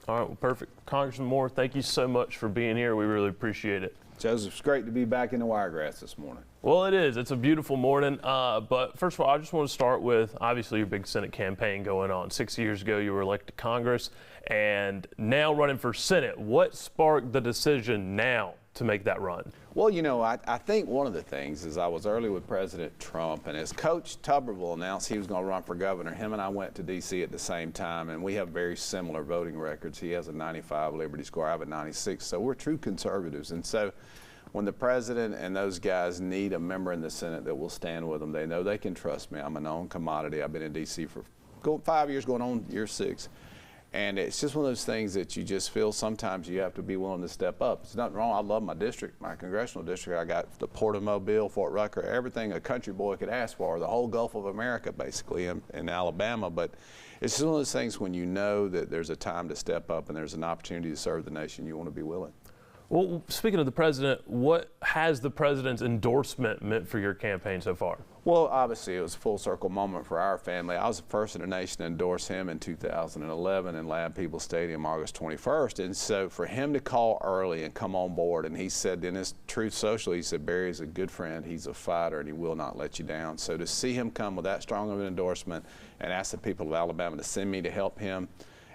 All right, well, perfect. Congressman Moore, thank you so much for being here. We really appreciate it. Joseph, it's great to be back in the Wiregrass this morning. Well, it is. It's a beautiful morning. But first of all, I just want to start with, obviously, your big Senate campaign going on. 6 years ago, you were elected to Congress, and now running for Senate. What sparked the decision now to make that run? Well, you know, I think one of the things is I was early with President Trump, and as Coach Tuberville announced he was going to run for governor, him and I went to D.C. at the same time, and we have very similar voting records. He has a 95 Liberty score, I have a 96, so we're true conservatives. And so when the president and those guys need a member in the Senate that will stand with them, they know they can trust me. I'm a known commodity. I've been in D.C. for 5 years, going on year 6. And it's just one of those things that you just feel sometimes you have to be willing to step up. It's nothing wrong. I love my district, my congressional district. I got the Port of Mobile, Fort Rucker, everything a country boy could ask for, the whole Gulf of America basically in Alabama. But it's just one of those things when you know that there's a time to step up and there's an opportunity to serve the nation, you want to be willing. Well, speaking of the president, what has the president's endorsement meant for your campaign so far? Well, obviously, it was a full circle moment for our family. I was the first in the nation to endorse him in 2011 in Lab People Stadium, August 21st. And so for him to call early and come on board, and he said in his Truth Social, he said, Barry is a good friend, he's a fighter, and he will not let you down. So to see him come with that strong of an endorsement and ask the people of Alabama to send me to help him,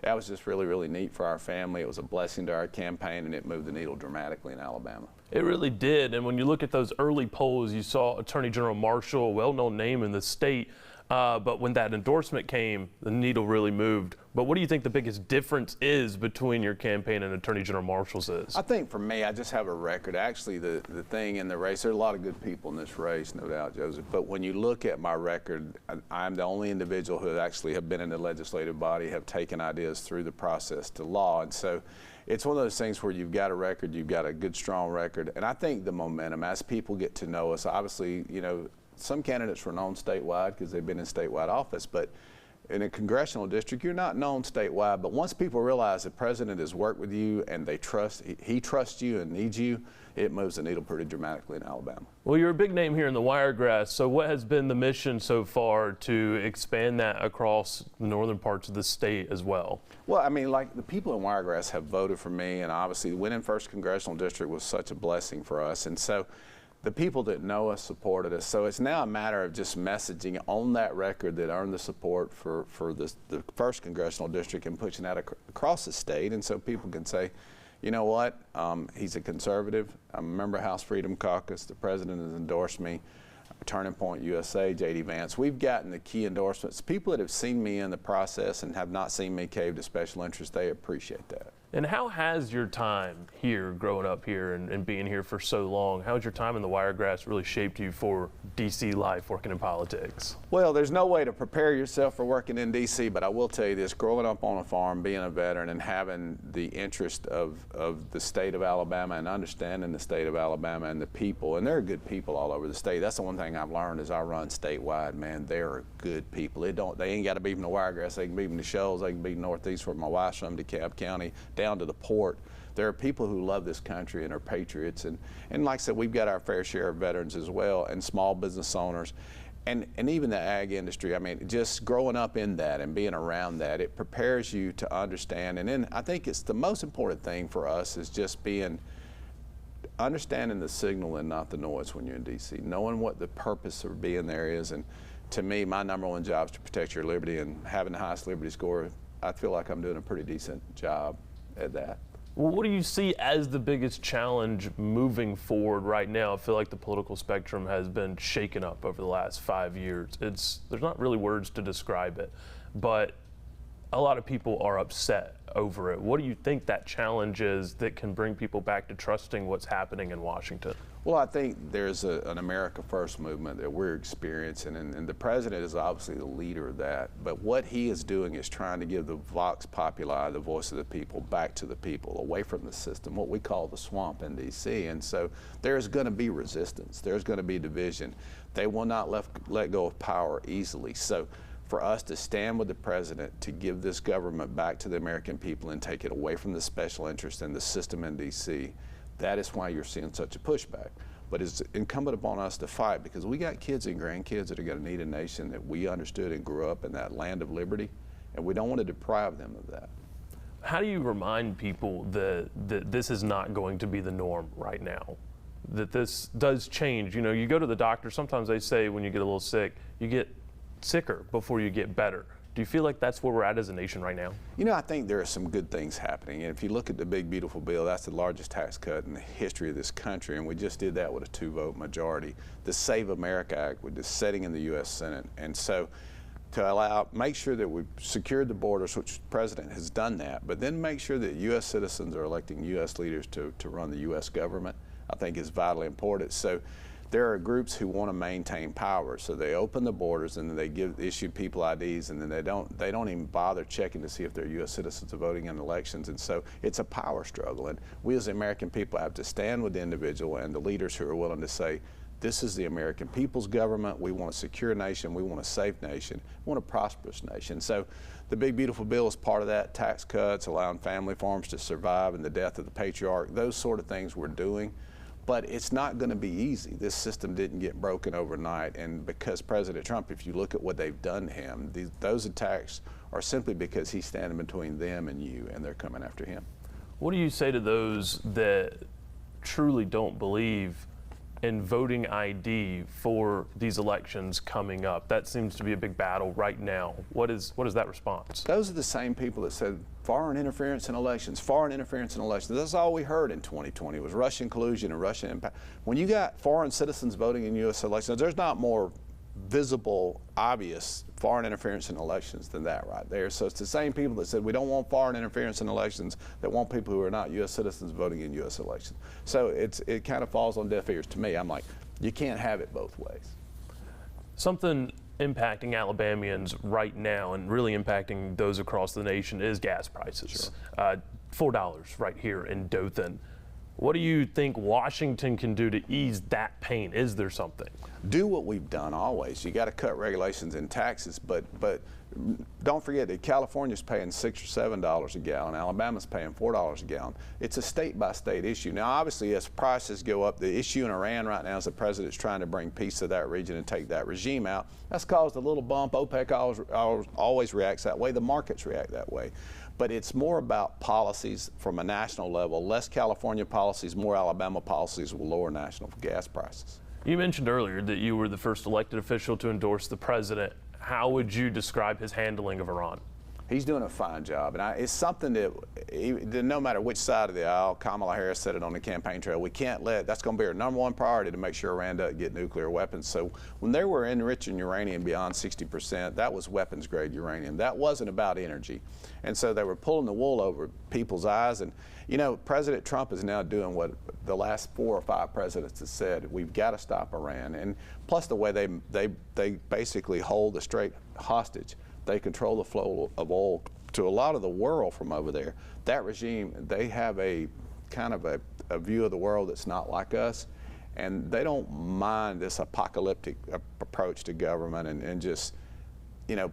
that was just really, really neat for our family. It was a blessing to our campaign, and it moved the needle dramatically in Alabama. It really did. And when you look at those early polls, you saw Attorney General Marshall, a well-known name in the state. But when that endorsement came, the needle really moved. But what do you think the biggest difference is between your campaign and Attorney General Marshall's is? I think for me, I just have a record. Actually, the thing in the race, there are a lot of good people in this race, no doubt, Joseph. But when you look at my record, I'm the only individual who actually have been in the legislative body, have taken ideas through the process to law. And so it's one of those things where you've got a record, you've got a good, strong record. And I think the momentum, as people get to know us, obviously, you know, some candidates were known statewide because they've been in statewide office, but in a congressional district, you're not known statewide. But once people realize the president has worked with you and they trust, he trusts you and needs you, it moves the needle pretty dramatically in Alabama. Well, you're a big name here in the Wiregrass. So what has been the mission so far to expand that across the northern parts of the state as well? Well, I mean, like the people in Wiregrass have voted for me, and obviously winning 1st Congressional District was such a blessing for us. And so the people that know us supported us. So it's now a matter of just messaging on that record that earned the support for the 1st Congressional District and pushing that across the state. And so people can say, you know what, he's a conservative. I'm a member of House Freedom Caucus. The president has endorsed me. Turning Point USA, J.D. Vance. We've gotten the key endorsements. People that have seen me in the process and have not seen me cave to special interest, they appreciate that. And how has your time here, growing up here and being here for so long, how has your time in the Wiregrass really shaped you for D.C. life, working in politics? Well, there's no way to prepare yourself for working in D.C., but I will tell you this, growing up on a farm, being a veteran, and having the interest of the state of Alabama and understanding the state of Alabama and the people, and there are good people all over the state. That's the one thing I've learned as I run statewide, man, there are good people. They ain't got to be from the Wiregrass. They can be from the Shoals. They can be northeast where my wife's from, DeKalb County, down to the port. There are people who love this country and are patriots, and like I said, we've got our fair share of veterans as well, and small business owners, and even the ag industry. I mean, just growing up in that and being around that, it prepares you to understand. And then I think it's the most important thing for us is just understanding the signal and not the noise when you're in D.C., knowing what the purpose of being there is. And to me, my #1 job is to protect your liberty, and having the highest liberty score, I feel like I'm doing a pretty decent job at that. Well, what do you see as the biggest challenge moving forward right now? I feel like the political spectrum has been shaken up over the last 5 years. There's not really words to describe it, but a lot of people are upset over it. What do you think that challenge is that can bring people back to trusting what's happening in Washington? Well, I think there's an America First movement that we're experiencing, and the president is obviously the leader of that. But what he is doing is trying to give the vox populi, the voice of the people, back to the people, away from the system, what we call the swamp in D.C. And so there's going to be resistance. There's going to be division. They will not let go of power easily. So for us to stand with the president to give this government back to the American people and take it away from the special interest in the system in D.C., that is why you're seeing such a pushback. But it's incumbent upon us to fight, because we got kids and grandkids that are going to need a nation that we understood and grew up in, that land of liberty, and we don't want to deprive them of that. How do you remind people that this is not going to be the norm right now? That this does change. You know, you go to the doctor, sometimes they say when you get a little sick, you get sicker before you get better. Do you feel like that's where we're at as a nation right now? You know, I think there are some good things happening. And if you look at the big, beautiful bill, that's the largest tax cut in the history of this country. And we just did that with a 2-vote majority. The Save America Act, with the setting in the U.S. Senate. And so to make sure that we've secured the borders, which the president has done that, but then make sure that U.S. citizens are electing U.S. leaders to run the U.S. government, I think is vitally important. So there are groups who want to maintain power, so they open the borders and then they issue people IDs, and then they don't even bother checking to see if they're U.S. citizens are voting in elections. And so it's a power struggle, and we as the American people have to stand with the individual and the leaders who are willing to say, this is the American people's government. We want a secure nation. We want a safe nation. We want a prosperous nation. So the big, beautiful bill is part of that. Tax cuts, allowing family farms to survive and the death of the patriarch, those sort of things we're doing. But it's not going to be easy. This system didn't get broken overnight. And because President Trump, if you look at what they've done to him, those attacks are simply because he's standing between them and you, and they're coming after him. What do you say to those that truly don't believe in voting ID for these elections coming up? That seems to be a big battle right now. What is that response? Those are the same people that said foreign interference in elections, foreign interference in elections. That's all we heard in 2020 was Russian collusion and Russian impact. When you got foreign citizens voting in U.S. elections, there's not more visible, obvious foreign interference in elections than that right there. So it's the same people that said we don't want foreign interference in elections that want people who are not U.S. citizens voting in U.S. elections. So it kind of falls on deaf ears to me. I'm like, you can't have it both ways. Something impacting Alabamians right now and really impacting those across the nation is gas prices. Sure. $4 right here in Dothan. What do you think Washington can do to ease that pain? Is there something? Do what we've done always. You got to cut regulations and taxes, but don't forget that California's paying $6 or $7 a gallon. Alabama's paying $4 a gallon. It's a state-by-state issue. Now, obviously, as prices go up, the issue in Iran right now is the president's trying to bring peace to that region and take that regime out. That's caused a little bump. OPEC always reacts that way. The markets react that way. But it's more about policies from a national level. Less California policies, more Alabama policies will lower national gas prices. You mentioned earlier that you were the first elected official to endorse the president. How would you describe his handling of Iran? He's doing a fine job, and it's something that no matter which side of the aisle, Kamala Harris said it on the campaign trail, we can't that's going to be our #1 priority to make sure Iran doesn't get nuclear weapons. So when they were enriching uranium beyond 60%, that was weapons grade uranium. That wasn't about energy. And so they were pulling the wool over people's eyes. And you know, President Trump is now doing what the last 4 or 5 presidents have said. We've got to stop Iran. And plus the way they basically hold the Strait hostage. They control the flow of oil to a lot of the world from over there. That regime, they have a kind of a view of the world that's not like us, and they don't mind this apocalyptic approach to government and just, you know,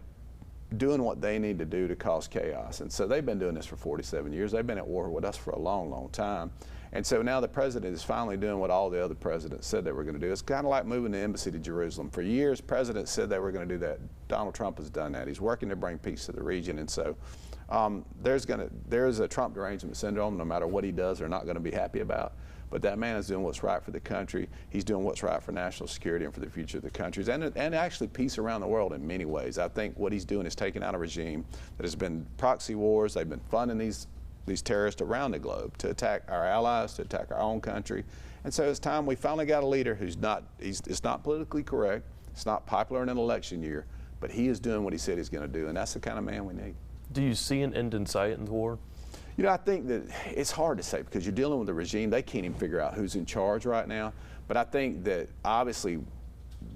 doing what they need to do to cause chaos. And so they've been doing this for 47 years. They've been at war with us for a long, long time. And so now the president is finally doing what all the other presidents said they were going to do. It's kind of like moving the embassy to Jerusalem. For years, presidents said they were going to do that. Donald Trump has done that. He's working to bring peace to the region. And so there's a Trump derangement syndrome. No matter what he does, they're not going to be happy about. But that man is doing what's right for the country. He's doing what's right for national security and for the future of the countries, and actually peace around the world in many ways. I think what he's doing is taking out a regime that has been proxy wars. They've been funding these terrorists around the globe to attack our allies, to attack our own country. And so it's time we finally got a leader who's it's not politically correct, it's not popular in an election year, but he is doing what he said he's going to do, and that's the kind of man we need. Do you see an end in sight in the war? You know, I think that it's hard to say because you're dealing with a regime. They can't even figure out who's in charge right now. But I think that obviously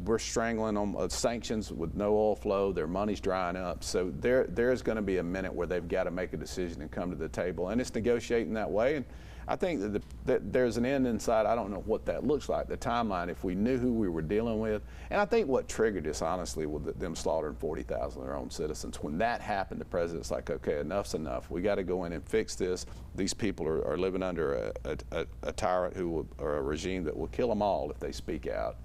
we're strangling on sanctions with no oil flow. Their money's drying up. So there's going to be a minute where they've got to make a decision and come to the table. And it's negotiating that way. And I think that there's an end in sight. I don't know what that looks like, the timeline, if we knew who we were dealing with. And I think what triggered this, honestly, was them slaughtering 40,000 of their own citizens. When that happened, the president's like, okay, enough's enough. We got to go in and fix this. These people are living under a tyrant or a regime that will kill them all if they speak out.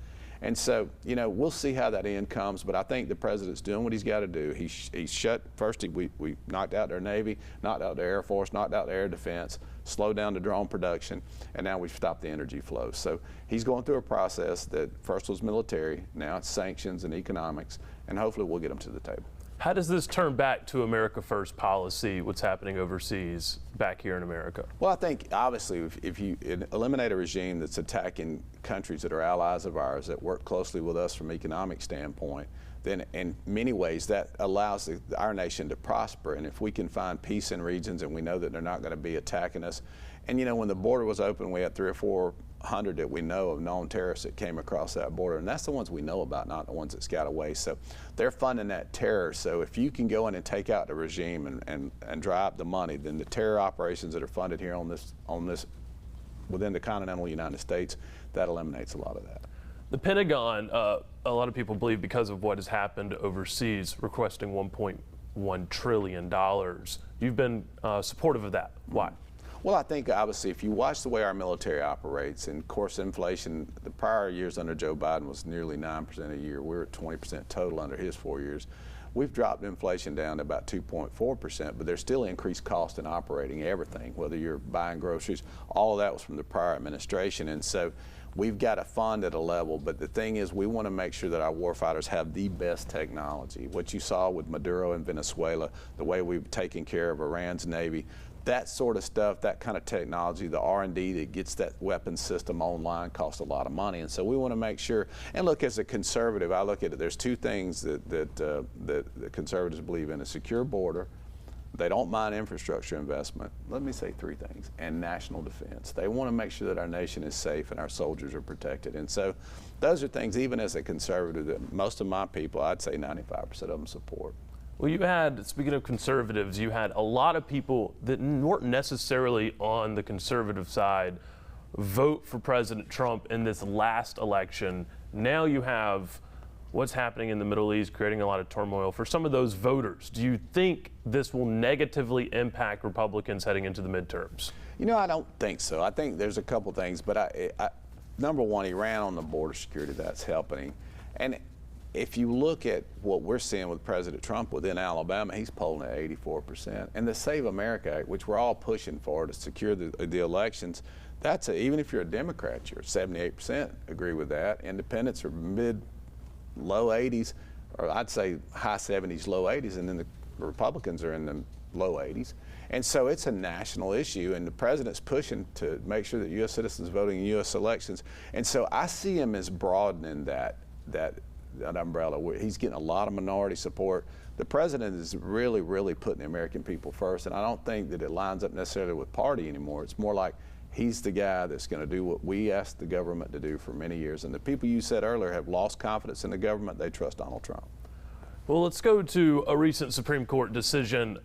And so, you know, we'll see how that end comes, but I think the president's doing what he's got to do. He's shut, first we knocked out their Navy, knocked out their Air Force, knocked out their air defense, slowed down the drone production, and now we've stopped the energy flow. So he's going through a process that first was military, now it's sanctions and economics, and hopefully we'll get them to the table. How does this turn back to America First policy, what's happening overseas, back here in America? Well, I think obviously if you eliminate a regime that's attacking countries that are allies of ours, that work closely with us from an economic standpoint, then in many ways that allows our nation to prosper. And if we can find peace in regions and we know that they're not going to be attacking us. And you know, when the border was open, we had 300 or 400 that we know of known terrorists that came across that border, and that's the ones we know about, not the ones that got away. So they're funding that terror. So if you can go in and take out the regime and dry up the money, then the terror operations that are funded here on this within the continental United States, that eliminates a lot of that. The Pentagon, a lot of people believe because of what has happened overseas, requesting $1.1 trillion. You've been supportive of that. Why? Well, I think obviously if you watch the way our military operates, and of course inflation, the prior years under Joe Biden was nearly 9% a year. We're at 20% total under his 4 years. We've dropped inflation down to about 2.4%, but there's still increased cost in operating everything, whether you're buying groceries. All of that was from the prior administration, and so we've got to fund at a level, but the thing is we want to make sure that our warfighters have the best technology. What you saw with Maduro in Venezuela, the way we've taken care of Iran's Navy, that sort of stuff, that kind of technology, the R&D that gets that weapon system online costs a lot of money. And so we want to make sure, and look, as a conservative, I look at it, there's two things that the conservatives believe in: a secure border. They don't mind infrastructure investment. Let me say three things: and national defense. They want to make sure that our nation is safe and our soldiers are protected. And so those are things, even as a conservative, that most of my people, I'd say 95% of them support. Well, you had, speaking of conservatives, you had a lot of people that weren't necessarily on the conservative side vote for President Trump in this last election. Now you have what's happening in the Middle East creating a lot of turmoil for some of those voters. Do you think this will negatively impact Republicans heading into the midterms? You know, I don't think so. I think there's a couple things, but number one, Iran on the border security, that's helping. And if you look at what we're seeing with President Trump within Alabama, he's polling at 84%. And the Save America Act, which we're all pushing for to secure the elections, that's even if you're a Democrat, you're 78% agree with that. Independents are low 80s, or I'd say high 70s, low 80s, and then the Republicans are in the low 80s. And so it's a national issue, and the president's pushing to make sure that U.S. citizens voting in U.S. elections. And so I see him as broadening that umbrella. He's getting a lot of minority support. The president is really, really putting the American people first, and I don't think that it lines up necessarily with party anymore. It's more like he's the guy that's going to do what we asked the government to do for many years. And the people you said earlier have lost confidence in the government. They trust Donald Trump. Well, let's go to a recent Supreme Court decision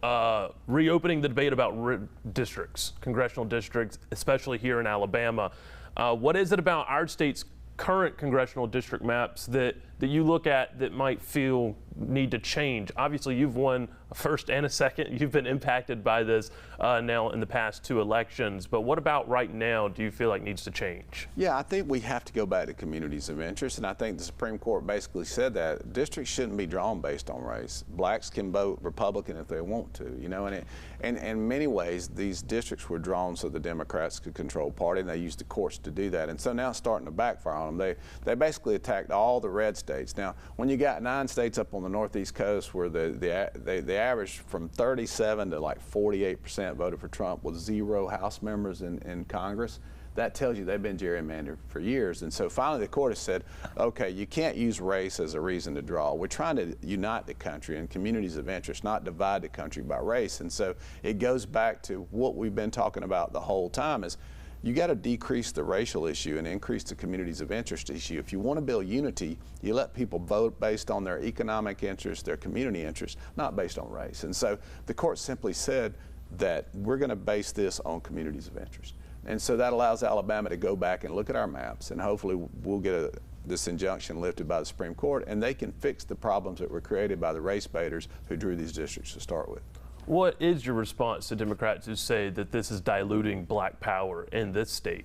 reopening the debate about districts, congressional districts, especially here in Alabama. What is it about our state's current congressional district maps that you look at that might feel need to change? Obviously, you've won a first and a second. You've been impacted by this now in the past two elections. But what about right now do you feel like needs to change? Yeah, I think we have to go back to communities of interest, and I think the Supreme Court basically said that districts shouldn't be drawn based on race. Blacks can vote Republican if they want to, you know, and in many ways these districts were drawn so the Democrats could control party, and they used the courts to do that. And so now it's starting to backfire on them. They basically attacked all the red states. Now, when you got 9 states up on the northeast coast where the average from 37 to like 48% voted for Trump with 0 House members in Congress, that tells you they've been gerrymandered for years. And so finally the court has said, okay, you can't use race as a reason to draw. We're trying to unite the country in communities of interest, not divide the country by race. And so it goes back to what we've been talking about the whole time is you got to decrease the racial issue and increase the communities of interest issue. If you want to build unity, you let people vote based on their economic interest, their community interest, not based on race. And so the court simply said that we're going to base this on communities of interest. And so that allows Alabama to go back and look at our maps, and hopefully we'll get this injunction lifted by the Supreme Court, and they can fix the problems that were created by the race baiters who drew these districts to start with. What is your response to Democrats who say that this is diluting black power in this state?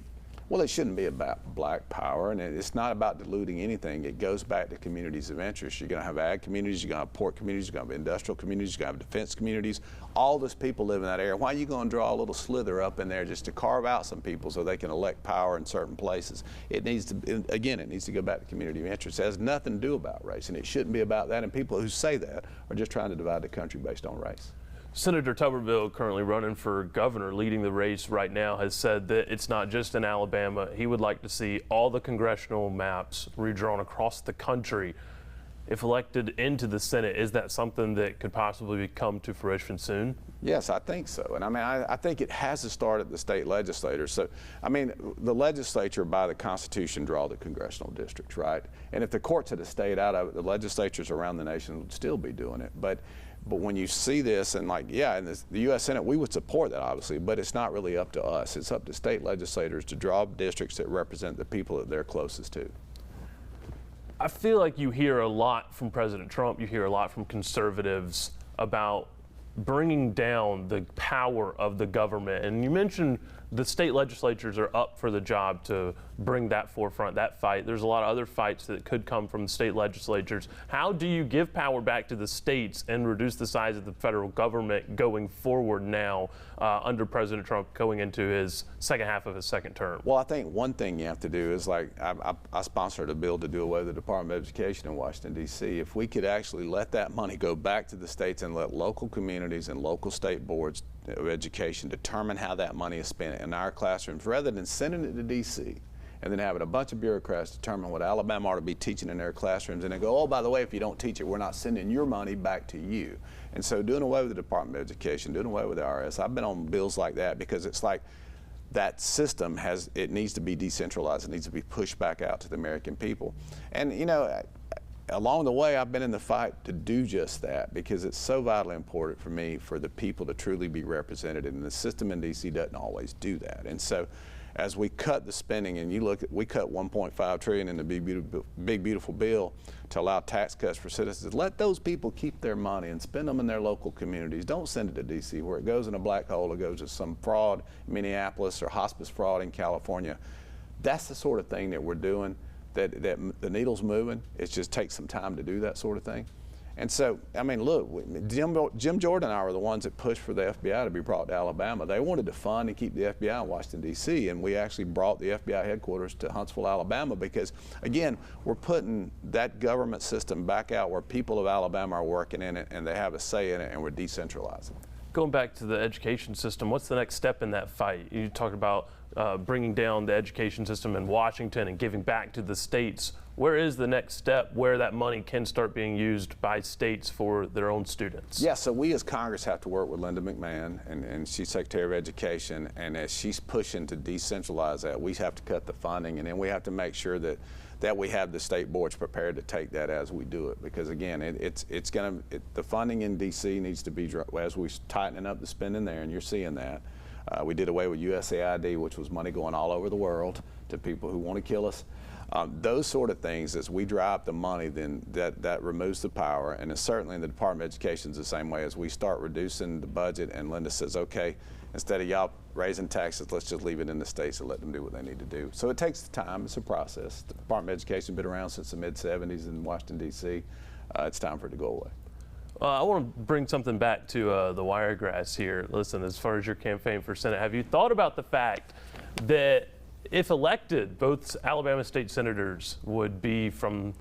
Well, it shouldn't be about black power, and it's not about diluting anything. It goes back to communities of interest. You're going to have ag communities, you're going to have port communities, you're going to have industrial communities, you're going to have defense communities. All those people live in that area. Why are you going to draw a little slither up in there just to carve out some people so they can elect power in certain places? It needs to, again, it needs to go back to community of interest. It has nothing to do about race, and it shouldn't be about that. And people who say that are just trying to divide the country based on race. Senator Tuberville, currently running for governor, leading the race right now, has said that it's not just in Alabama. He would like to see all the congressional maps redrawn across the country. If elected into the Senate, is that something that could possibly come to fruition soon? Yes, I think so. And I mean, I think it has to start at the state legislators. So, I mean, the legislature by the Constitution draw the congressional districts, right? And if the courts had stayed out of it, the legislatures around the nation would still be doing it. But when you see this, and like, yeah, in the U.S. Senate, we would support that, obviously, but it's not really up to us. It's up to state legislators to draw districts that represent the people that they're closest to. I feel like you hear a lot from President Trump, you hear a lot from conservatives about bringing down the power of the government. And you mentioned the state legislatures are up for the job to bring that forefront, that fight. There's a lot of other fights that could come from the state legislatures. How do you give power back to the states and reduce the size of the federal government going forward now under President Trump going into his second half of his second term? Well, I think one thing you have to do is, like, I sponsored a bill to do away with the Department of Education in Washington, D.C. If we could actually let that money go back to the states and let local communities and local state boards of education determine how that money is spent in our classrooms, rather than sending it to D.C. and then having a bunch of bureaucrats determine what Alabama ought to be teaching in their classrooms, and then go, oh, by the way, if you don't teach it, we're not sending your money back to you. And so doing away with the Department of Education, doing away with the IRS, I've been on bills like that because it's like that system it needs to be decentralized. It needs to be pushed back out to the American people. And, you know, along the way, I've been in the fight to do just that because it's so vitally important for me for the people to truly be represented, and the system in D.C. doesn't always do that. And so as we cut the spending, and you look at, we cut $1.5 trillion in the big beautiful bill to allow tax cuts for citizens. Let those people keep their money and spend them in their local communities. Don't send it to D.C. where it goes in a black hole. It goes to some fraud in Minneapolis or hospice fraud in California. That's the sort of thing that we're doing. That the needle's moving. It just takes some time to do that sort of thing. And so, I mean, look, Jim Jordan and I were the ones that pushed for the FBI to be brought to Alabama. They wanted to fund and keep the FBI in Washington, D.C., and we actually brought the FBI headquarters to Huntsville, Alabama, because, again, we're putting that government system back out where people of Alabama are working in it and they have a say in it, and we're decentralizing. Going back to the education system, what's the next step in that fight? You talked about bringing down the education system in Washington and giving back to the states. Where is the next step where that money can start being used by states for their own students? Yeah, so we as Congress have to work with Linda McMahon, and she's Secretary of Education, and as she's pushing to decentralize that, we have to cut the funding, and then we have to make sure that we have the state boards prepared to take that as we do it, because again, the funding in D.C. needs to be, as we're tightening up the spending there, and you're seeing that. We did away with USAID, which was money going all over the world to people who want to kill us. Those sort of things, as we drive the money, then that removes the power. And it's certainly in the Department of Education is the same way. As we start reducing the budget and Linda says, okay, instead of y'all raising taxes, let's just leave it in the states and let them do what they need to do. So it takes time. It's a process. The Department of Education has been around since the mid-'70s in Washington, D.C. It's time for it to go away. I want to bring something back to the Wiregrass here. Listen, as far as your campaign for Senate, have you thought about the fact that if elected, both Alabama state senators would be from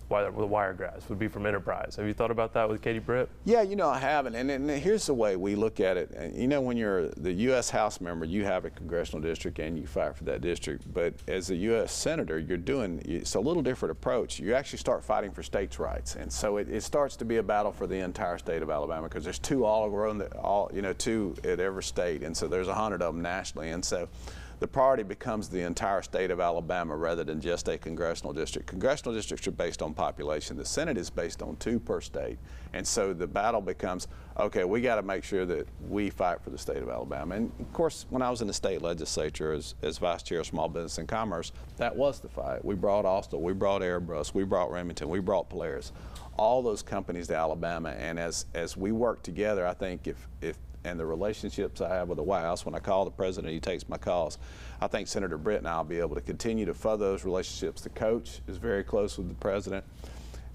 the Wiregrass, would be from Enterprise? Have you thought about that with Katie Britt? Yeah, you know, I haven't. And here's the way we look at it. And, you know, when you're the U.S. House member, you have a congressional district and you fight for that district. But as a U.S. senator, it's a little different approach. You actually start fighting for states' rights. And so it starts to be a battle for the entire state of Alabama, because there's two two at every state. And so there's 100 of them nationally. And so the priority becomes the entire state of Alabama rather than just a congressional district. Congressional districts are based on population. The Senate is based on 2 per state. And so the battle becomes, okay, we got to make sure that we fight for the state of Alabama. And of course, when I was in the state legislature as Vice Chair of Small Business and Commerce, that was the fight. We brought Austal, we brought Airbus, we brought Remington, we brought Polaris, all those companies to Alabama. And as we work together, I think if and the relationships I have with the White House, when I call the president, he takes my calls. I think Senator Britt and I will be able to continue to further those relationships. The coach is very close with the president.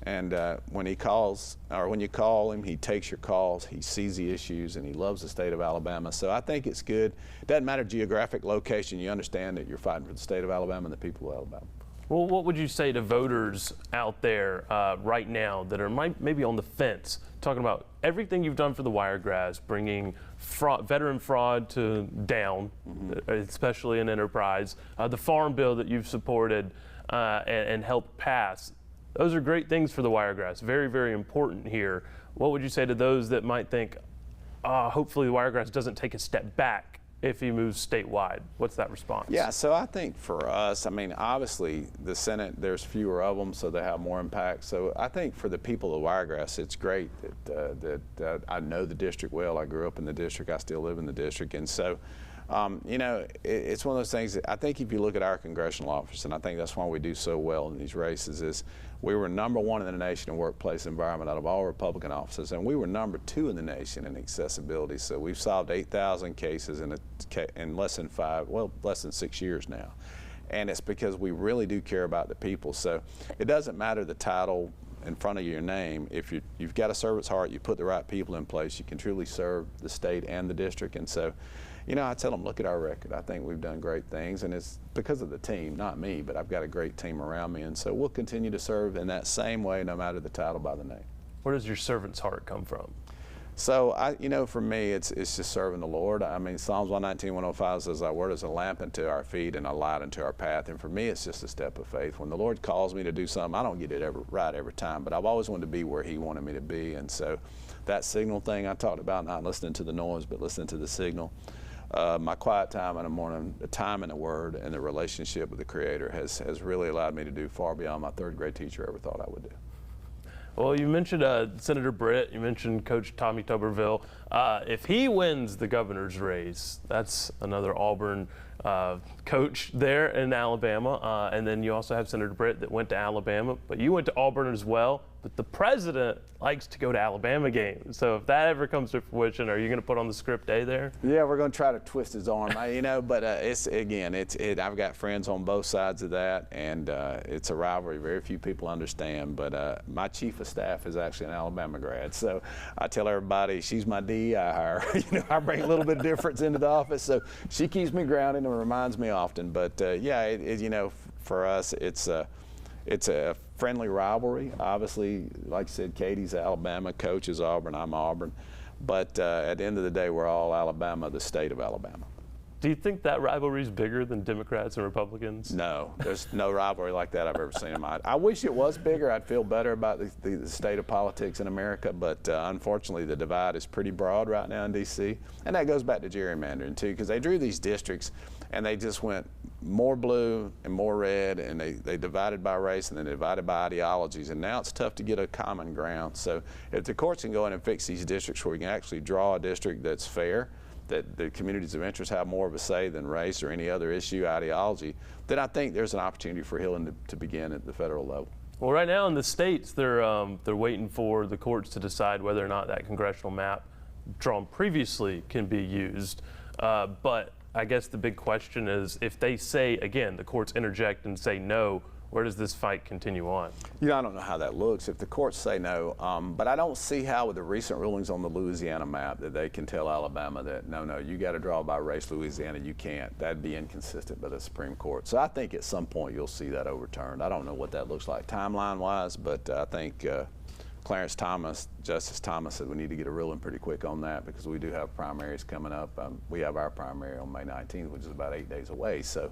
And when he calls, or when you call him, he takes your calls, he sees the issues, and he loves the state of Alabama. So I think it's good. It doesn't matter geographic location. You understand that you're fighting for the state of Alabama and the people of Alabama. Well, what would you say to voters out there right now that are maybe on the fence, talking about everything you've done for the Wiregrass, bringing veteran fraud down, especially in enterprise, the farm bill that you've supported and helped pass? Those are great things for the Wiregrass, very, very important here. What would you say to those that might think, hopefully the Wiregrass doesn't take a step back if he moves statewide? What's that response? Yeah, so I think for us, I mean, obviously the Senate, there's fewer of them, so they have more impact. So I think for the people of Wiregrass, it's great that I know the district well. I grew up in the district. I still live in the district. And so, you know, it's one of those things that I think if you look at our congressional office, and I think that's why we do so well in these races, is we were #1 in the nation in workplace environment out of all Republican offices, and we were #2 in the nation in accessibility. So we've solved 8,000 cases in less than 6 years now. And it's because we really do care about the people. So it doesn't matter the title in front of your name. If you've got a servant's heart, you put the right people in place, you can truly serve the state and the district. And so, you know, I tell them, look at our record. I think we've done great things, and it's because of the team, not me, but I've got a great team around me. And so we'll continue to serve in that same way, no matter the title by the name. Where does your servant's heart come from? So, you know, for me, it's just serving the Lord. I mean, Psalms 119:105 says, "Thy word is a lamp unto our feet and a light unto our path." And for me, it's just a step of faith. When the Lord calls me to do something, I don't get it right every time, but I've always wanted to be where He wanted me to be. And so that signal thing I talked about, not listening to the noise, but listening to the signal. My quiet time in the morning, the time in the Word, and the relationship with the Creator has really allowed me to do far beyond my third grade teacher ever thought I would do. Well, you mentioned Senator Britt, you mentioned Coach Tommy Tuberville. If he wins the governor's race, that's another Auburn coach there in Alabama. And then you also have Senator Britt that went to Alabama, but you went to Auburn as well. But the president likes to go to Alabama games. So if that ever comes to fruition, are you going to put on the script A there? Yeah, we're going to try to twist his arm, you know. But I've got friends on both sides of that, and it's a rivalry very few people understand. But my chief of staff is actually an Alabama grad, so I tell everybody she's my DEI hire. You know, I bring a little bit of difference into the office, so she keeps me grounded and reminds me often. But yeah, you know, for us, it's a friendly rivalry. Obviously, like I said, Katie's Alabama, Coach is Auburn, I'm Auburn. But at the end of the day, we're all Alabama, the state of Alabama. Do you think that rivalry is bigger than Democrats and Republicans? No, there's no rivalry like that I've ever seen in my life. I wish it was bigger. I'd feel better about the state of politics in America, but unfortunately the divide is pretty broad right now in D.C. And that goes back to gerrymandering too, because they drew these districts and they just went more blue and more red, and they divided by race and then divided by ideologies, and now it's tough to get a common ground. So if the courts can go in and fix these districts where we can actually draw a district that's fair, that the communities of interest have more of a say than race or any other issue, ideology, then I think there's an opportunity for healing to begin at the federal level. Well, right now in the states, they're waiting for the courts to decide whether or not that congressional map drawn previously can be used. But I guess the big question is, if they say, again, the courts interject and say no, where does this fight continue on? You know, I don't know how that looks if the courts say no, but I don't see how with the recent rulings on the Louisiana map that they can tell Alabama that, no, you got to draw by race, Louisiana, you can't. That'd be inconsistent by the Supreme Court. So I think at some point you'll see that overturned. I don't know what that looks like timeline-wise, but I think Justice Thomas said we need to get a ruling pretty quick on that because we do have primaries coming up. We have our primary on May 19th, which is about 8 days away. So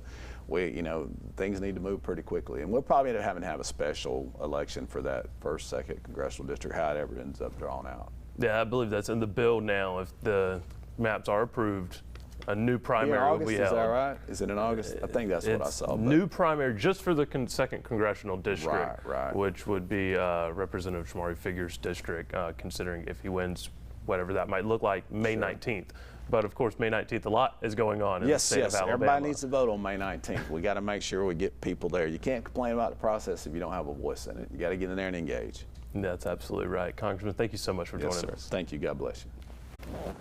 things need to move pretty quickly. And we'll probably end up having to have a special election for that first, second congressional district, however it ends up drawn out. Yeah, I believe that's in the bill now. If the maps are approved, a new primary will be held. Is that right? Is it in August? I think that's what I saw. New primary just for the second congressional district, right. Which would be Representative Shamari Figure's district, considering if he wins, whatever that might look like, May 19th. But of course, May 19th, a lot is going on in the state of Alabama. Everybody needs to vote on May 19th. We got to make sure we get people there. You can't complain about the process if you don't have a voice in it. You got to get in there and engage. That's absolutely right. Congressman, thank you so much for joining us. Thank you. God bless you.